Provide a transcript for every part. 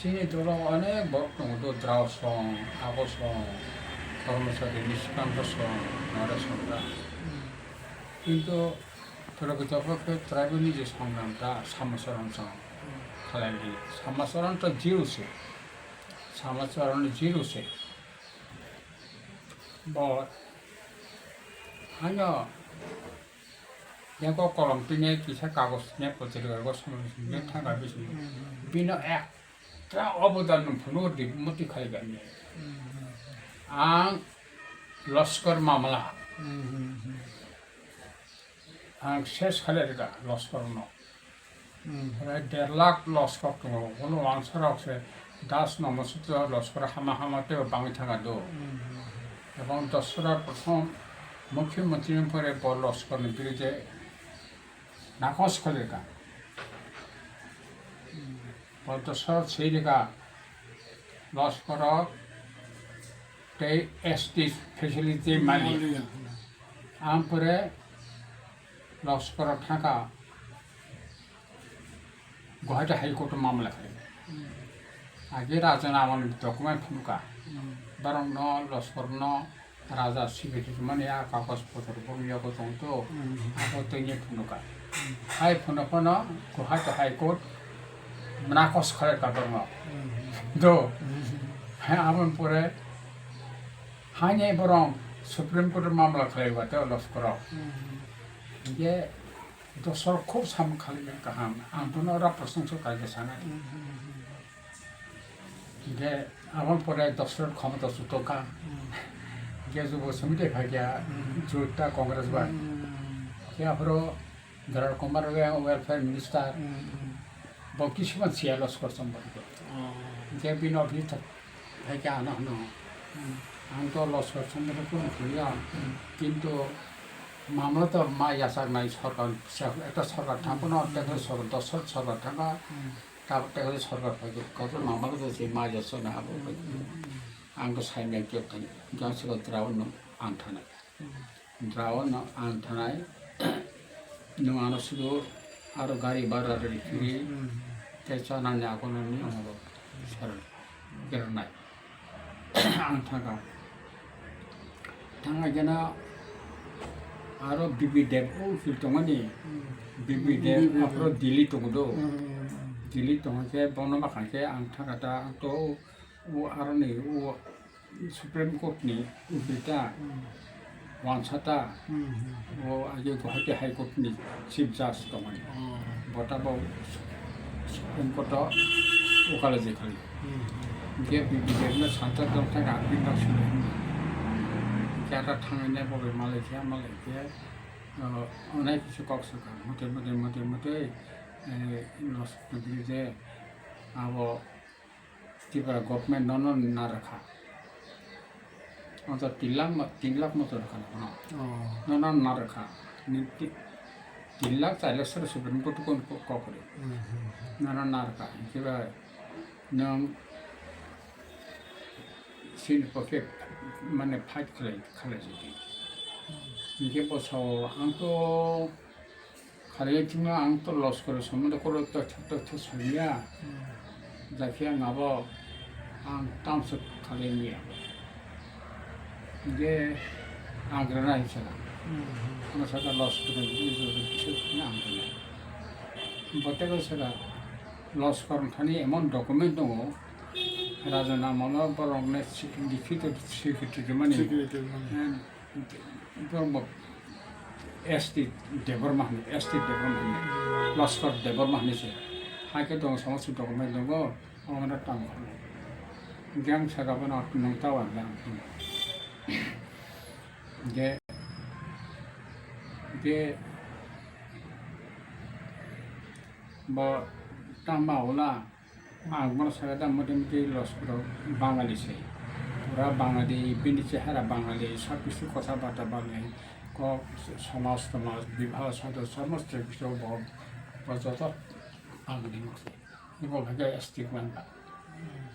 Sini dulu অনেক বক্ত মতো দ্রাও song আবো সং কর্মচারী নিষ্কান্ত সং নরেশনরা কিন্তু প্রকৃতপক্ষে ত্রাইবেলनि যে সংগ্রামটা সামচরণजों खालायलायो सामचरणथ जिरोसो सामचरण जिरोसो but hanya yang kau kolom punya kisah kagosnya putri kagos sama tangga bisu bina tra obodan penuh di mati kaligannya ang loskar mamla ang ses kaliga loskar no 1.5 lakh Laskar দङ কোনো অঞ্চলছে দাস নমস্ত লস্কর হামা হামাতে বাঙি থাকা দো এবং দশরা প্রথম মুখ্যমন্ত্রীর পরে বড় লস্করের বিরুদ্ধে নাকচ করেগা দশরা সেই রেখা লস্কর তে এসটি ফেসিলিটি মালি আমপরে লস্কর থাকা गुवाहाटी हाईकोर्ट मामला खाली आगे राजा नामन डकुमेंट फुनुका बरं न लस्कर न राजा सिबिति माने आ कागज पत्र बमियाको दंतो आको तैने फुनुका हाई फुनफन गुवाहाटी हाईकोर्ट नाकच खालेका दङ दो हाय आमन परे हाने बरं सुप्रीम कोर्ट मामला खालायबाते लस्कर ये दसर खूब साम खालिगोन गाहाम आंथ' नरा प्रशंसा गायनो साना जे आमन परे दसर क्षमता सुतका जे जुब समिति भाग्या जुटा कांग्रेस बा जे आफरो दरार कुमार वेलफेयर मिनिस्टार बकिसमान सियालस करसम बरको जे बिन अभी तक भाग्या आना न आंथ' लस करसम बरको खुलिया किन्तु मामला तो मा यासार नाई सरकार একটা সরকার থাকো না একটা সরকার দশর সরকার থাকা তারপর একটা সরকার থাকে কত মামলা তো সেই মা যাচ্ছে না হাবো आंथ' साइनाय केप्टेन गांसेखौ द्रावन आंथानाय द्रावन आंथानाय नों आनसिगो आरो गारि भारा रिफिरि तेचा नानि आगोननि अनबो सर गेरनाय आंथागा थांगा गेना आरो बिबि देव फिल दङनि बिबि देव आफरो दिल्ली दङदो दिल्ली दङके बन माखासे आंथागाटा तो वो आरो नै वो सुप्रीम कोर्ट नि उबिता वानसाता वो आगे गुवाहाटी हाई कोर्ट नि चीफ जज दङनि बताबो सुप्रीम कोर्ट ओकाले जेखालि के बिबि देवनो सान्ता दंथा गाबिन दासिनो क्या थांनाय बबे मालायखिया अनेक किछु कक्सका मते लस बिजे अब त्रिपुरा गभर्नमेंट नन ना रखा अंत 3 लाख मत रखा नन ना रखा 3 lakh 4 lakh sir supreme court को करे नन ना रखा किबा नों सिन पके माने फाइट खालाय जुदि इनके बसाव आंथ' खालायथिङा आंथ' लस करे सोमोन्दो करे तो सैया जायखिया आंहाबो आं टाउनसो खालायनिया जे आग्राना हिसाबै आं सादा लस करे बिसोरनो आंथ'नो बतेको सादा लस करथानि एमन डकुमेन्ट दङ राजनामा बरंने लिखित स्वीकृति माने एसटी देबर्मा लस्कर देबर्मा से हाके दं समस्त डकुमेन्ट दङ अमरा टांग ग्यां सागाबना नंतावा जे ब टामावला आगमन सागदा मोटामुटी लस्कर बाङाली से पूरा बाङाली बिनि चेहरा बाङाली सब কিছু কথাবার্তা বলে समाज विवाह साधु समस्त কিছু পর্যন্ত बाङाली मान्छे यो भागे एसटी मानबा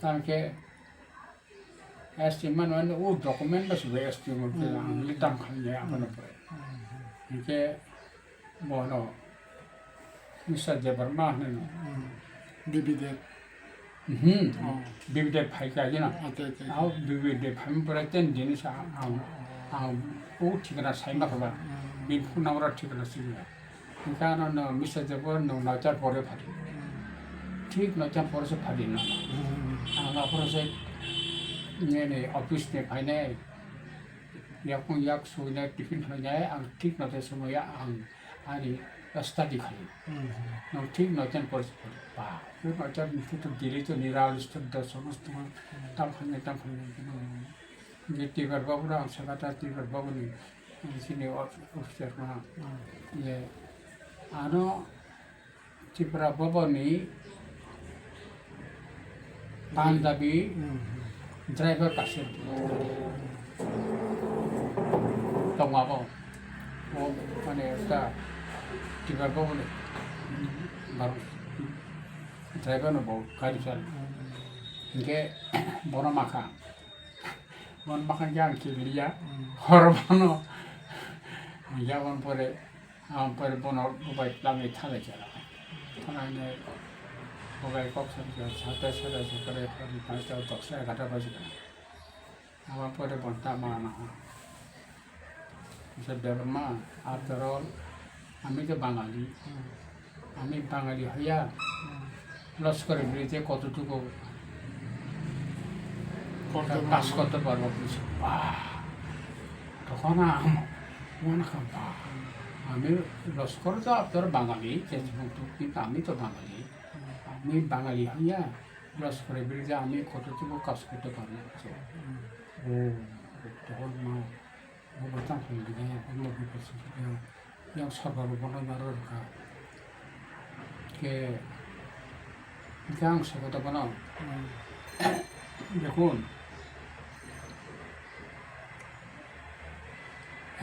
ताके एसटी मानने उ डकुमेन्ट बसबे एसटी मानके लिटाम खाने आपन परे इनके बोनो मिस्टर देबर्मा ने बिबि देव bibide phaika gina au bibide pham pore ten jinis au thikana saima khaba bin phunamra thikana sigla kana no message por no nachar pore phari ঠিক nachar pore se phari na ana pore se ne office ne phaine yak suina tiffin khanya ang ঠিক nate samoya ani study khali no ঠিক nachar pore se phari ba 그 nachar institut dili to niral student समस्त tam khanya ये टिकर बाबू राम सगाता टिकर बाबू ने इसने officer में ये आनो चिपरा बाबू ने पांजाबी ड्राइवर कासे तो माबो वो माने उसका टिकर बाबू ने बाबू ड्राइवर ने बहुत गाड़ी चल इनके बोरा माखा मन makan yang kilia hormono jawan pore bono bubai lami thale jara thane bubai kok sa sate sate sate pari pasta toksa gata baji awan pore bonta mana se Debbarma after all আমি তো বাঙালি আমি বাঙালি হইয়া লস্করের বিরুদ্ধে কতটুকু কাজ করতে পারবো কিছু তখন মনে খাবা আমি লস্কর তো আপনার বাঙালি কিন্তু আমি তো বাঙালি আমি বাঙালি হইয়া লস্করের বিরুদ্ধে আমি কতটুকু কাজ করতে পারবো ও তখন মা বলতাম সরকার বনার কে গাং কথা বানাও দেখুন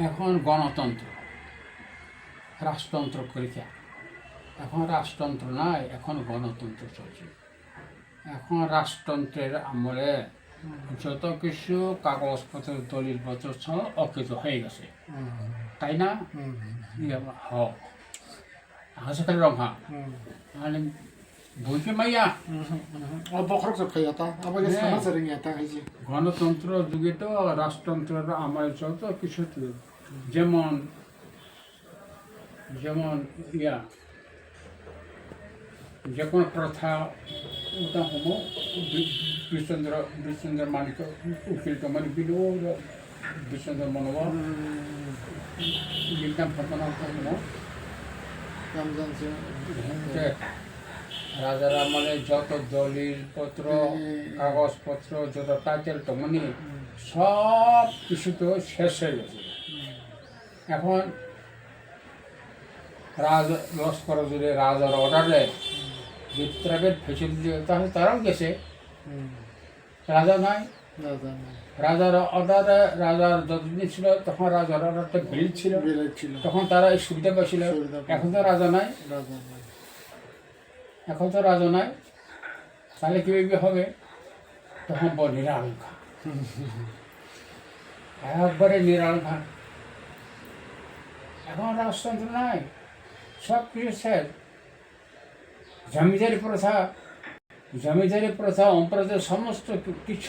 এখন গণতন্ত্র রাজতন্ত্র পরীক্ষা এখন রাজতন্ত্র নয় এখন গণতন্ত্র চলছে এখন রাজতন্ত্রের আমলে যত কিছু কাগজপত্র দলিলপত্র সব অকৃত হয়ে গেছে তাই না হাসপাতাল রঙা মানে বুঝে মাইয়া গণতন্ত্র যুগে তো রাজতন্ত্রের আমলে চলতো কিছু যেমন যেমন ইয়া যে কোনো প্রথা ওটা হবো বিশ্বচন্দ্র মানিক উকিল তো মানে বিলু বিশ্বচন্দ্র মনোব বিলকাম ফটনা হবো রাজার আমলে যত দলিলপত্র কাগজপত্র যত টাইটেল তো মানে সব কিছু তো শেষ হয়ে গেছে এখন লস্কর যদি রাজার অর্ডারে যে প্রাইভেট ফেসিলিটি তাহলে তারাও গেছে রাজা নাই রাজার অর্ডারে রাজার যতদিন ছিল তখন রাজার অর্ডারটা ভিড় ছিল তখন তারা এই সুবিধা পেয়েছিল এখন তো রাজা নাই এখন তো রাজা নাই তাহলে কীভাবে হবে তখন নিরালঙ্কা একবারে নিরালঙ্কা এখন রাজতন্ত্র নাই সব কিছু শেষ জমিদারি প্রথা অম্প্রদায় সমস্ত কিছু